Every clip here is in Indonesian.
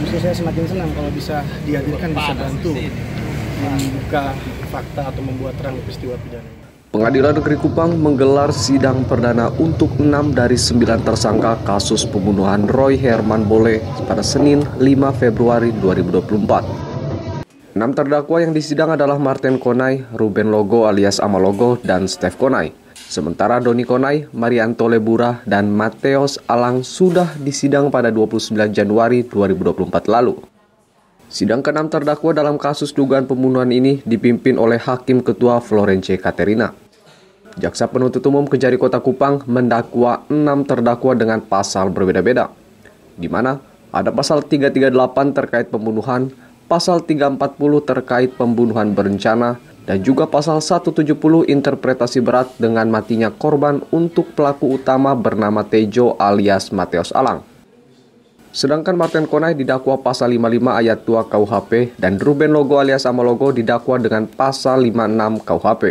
Justru saya semakin senang kalau bisa dihadirkan, bisa bantu membuka fakta atau membuat terang peristiwa pidana. Pengadilan Negeri Kupang menggelar sidang perdana untuk 6 dari 9 tersangka kasus pembunuhan Roy Herman Boleh pada Senin 5 Februari 2024. 6 terdakwa yang disidang adalah Martin Konay, Ruben Logo alias Amalogo, dan Steph Konay. Sementara Doni Konay, Marianto Lebura, dan Mateos Alang sudah disidang pada 29 Januari 2024 lalu. Sidang ke-6 terdakwa dalam kasus dugaan pembunuhan ini dipimpin oleh Hakim Ketua Florence Katerina. Jaksa Penuntut Umum Kejari Kota Kupang mendakwa 6 terdakwa dengan pasal berbeda-beda, di mana ada pasal 338 terkait pembunuhan, pasal 340 terkait pembunuhan berencana, dan juga pasal 170 interpretasi berat dengan matinya korban untuk pelaku utama bernama Tejo alias Mateos Alang. Sedangkan Martin Konay didakwa pasal 55 ayat 2 KUHP dan Ruben Logo alias Amalogo didakwa dengan pasal 56 KUHP.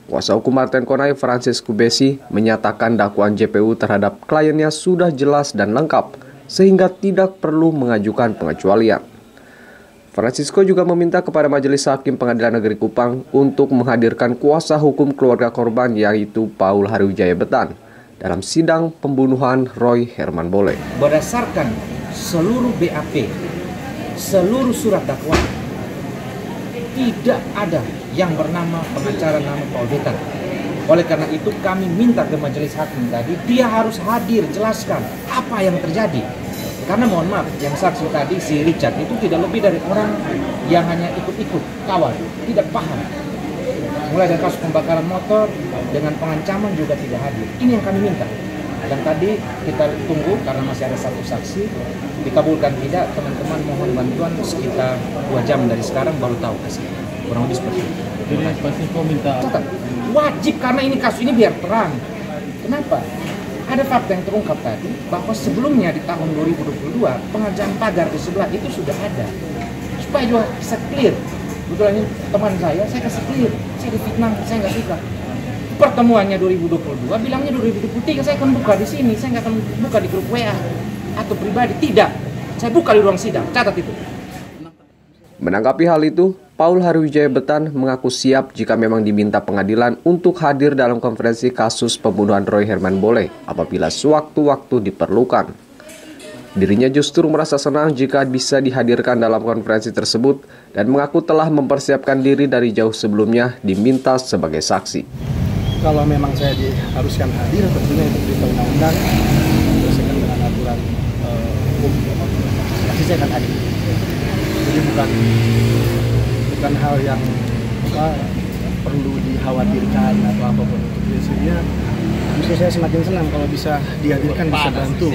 Kuasa hukum Martin Konay, Francisco Besi, menyatakan dakwaan JPU terhadap kliennya sudah jelas dan lengkap sehingga tidak perlu mengajukan pengecualian. Francisco juga meminta kepada Majelis Hakim Pengadilan Negeri Kupang untuk menghadirkan kuasa hukum keluarga korban yaitu Paul Hariwijaya Betan dalam sidang pembunuhan Roy Herman Boleh. Berdasarkan seluruh BAP, seluruh surat dakwaan, tidak ada yang bernama pengacara nama Paul Betan. Oleh karena itu kami minta ke majelis hakim tadi, dia harus hadir, jelaskan apa yang terjadi. Karena mohon maaf, yang saksi tadi si Richard itu tidak lebih dari orang yang hanya ikut-ikut, kawal, tidak paham. Mulai dari kasus pembakaran motor, dengan pengancaman juga tidak hadir. Ini yang kami minta. Dan tadi kita tunggu karena masih ada satu saksi. Dikabulkan tidak, teman-teman mohon bantuan sekitar 2 jam dari sekarang baru tahu hasilnya. Kurang lebih seperti itu. Jadi pasti kau minta wajib karena ini kasus ini biar terang. Kenapa? Ada fakta yang terungkap tadi bahwa sebelumnya di tahun 2022 pengerjaan pagar di sebelah itu sudah ada. Supaya juga bisa clear. Betul ini teman saya kasih clear. Saya difitnah, saya nggak suka. Pertemuannya 2022, bilangnya 2023 saya akan buka di sini. Saya nggak akan buka di grup WA atau pribadi. Tidak. Saya buka di ruang sidang. Catat itu. Menanggapi hal itu, Paul Hariwijaya Betan mengaku siap jika memang diminta pengadilan untuk hadir dalam konferensi kasus pembunuhan Roy Herman Boleh apabila sewaktu-waktu diperlukan. Dirinya justru merasa senang jika bisa dihadirkan dalam konferensi tersebut dan mengaku telah mempersiapkan diri dari jauh sebelumnya diminta sebagai saksi. Kalau memang saya diharuskan hadir, tentunya itu perintah undang-undang, sesuai dengan aturan hukum, pasti saya akan hadir. Jadi bukan hal yang perlu dikhawatirkan atau apapun itu. Biasanya justru saya semakin senang kalau bisa dihadirkan, bisa bantu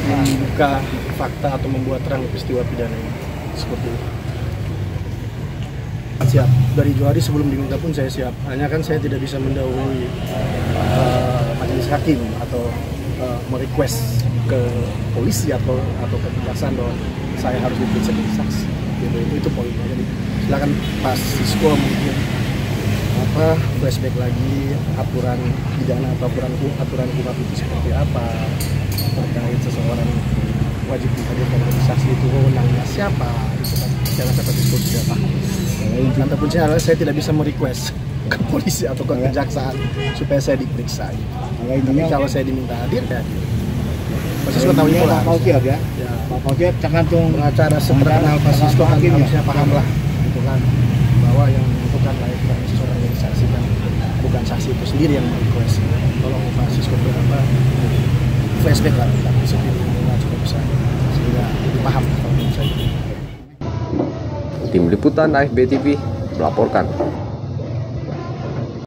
membuka fakta atau membuat terang peristiwa pidana ini. Seperti itu. Siap, dari jauh hari sebelum diminta pun saya siap. Hanya kan saya tidak bisa mendahului majelis hakim atau merequest ke polisi atau ke kejaksaan bahwa saya harus diperiksa jadi saksi. Itu poinnya. Jadi silakan Pak Sisko mungkin flashback lagi aturan pidana atau aturan hukum itu seperti apa terkait seseorang wajib dihadirkan sebagai saksi itu wewenangnya siapa, itu kan saya rasa Pak Sisko sudah paham. Ataupun saya tidak bisa merequest ke polisi atau ke kejaksaan supaya saya diperiksa. Tapi kalau saya diminta hadir, ya hadir. Pak Sisko tahu itu lah. Pak Paukiat tergantung pengacara seterkenal Pak Sisko kan harusnya paham lah, gitu kan, bahwa yang menentukan layak seseorang yang disaksikan bukan saksi itu sendiri yang merequest. Tolong Pak Sisko berapa flashback lah, seperti itu cukup bisa sehingga lebih paham kalau menurut saya. Tim Liputan AFB TV melaporkan.